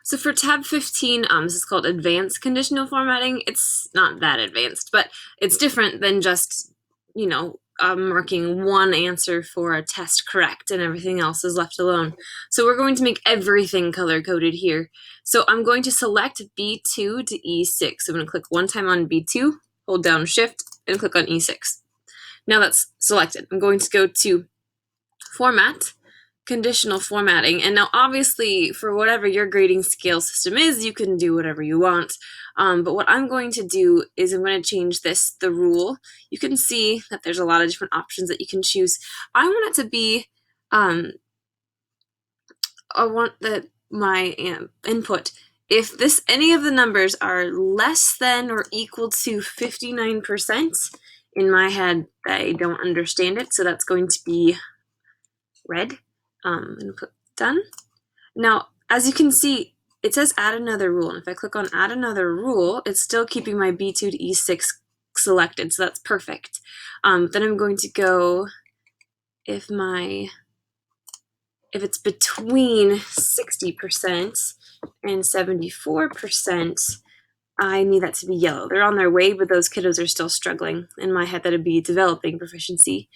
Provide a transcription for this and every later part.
So for tab 15, this is called advanced conditional formatting. It's not that advanced, but it's different than just, marking one answer for a test correct and everything else is left alone. So we're going to make everything color-coded here. So I'm going to select B2 to E6. So I'm going to click one time on B2, hold down Shift, and click on E6. Now that's selected. I'm going to go to Format, Conditional Formatting, and now obviously for whatever your grading scale system is, you can do whatever you want. But what I'm going to do is I'm going to change the rule. You can see that there's a lot of different options that you can choose. I want it to be, I want my input, if any of the numbers are less than or equal to 59%, in my head, I don't understand it, so that's going to be red. And put done. Now, as you can see, it says add another rule. And if I click on add another rule, it's still keeping my B2 to E6 selected, so that's perfect. Then I'm going to go, if it's between 60% and 74%, I need that to be yellow. They're on their way, but those kiddos are still struggling. In my head, that'd be developing proficiency.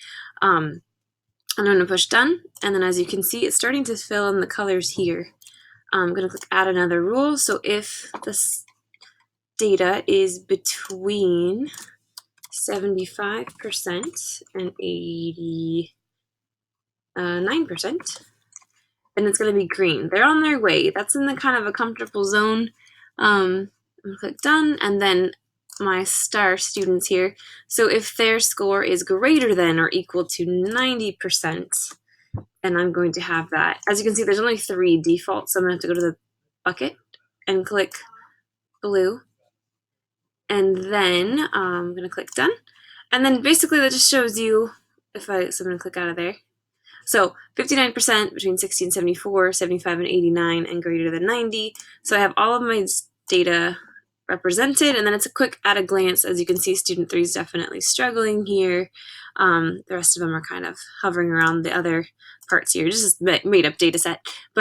I'm going to push done, and then as you can see, it's starting to fill in the colors here. I'm going to click add another rule. So if this data is between 75% and 89%, then it's going to be green. They're on their way. That's in the kind of a comfortable zone. I'm going to click done, and then my star students here. So if their score is greater than or equal to 90%, and I'm going to have that. As you can see, there's only 3 defaults, so I'm going to have to go to the bucket and click blue. And then I'm going to click done. And then basically that just shows you, so I'm going to click out of there. So 59% between 60 and 74, 75 and 89, and greater than 90. So I have all of my data represented, and then it's a quick at a glance. As you can see, student 3 is definitely struggling here. The rest of them are kind of hovering around the other parts here, just a made up data set. But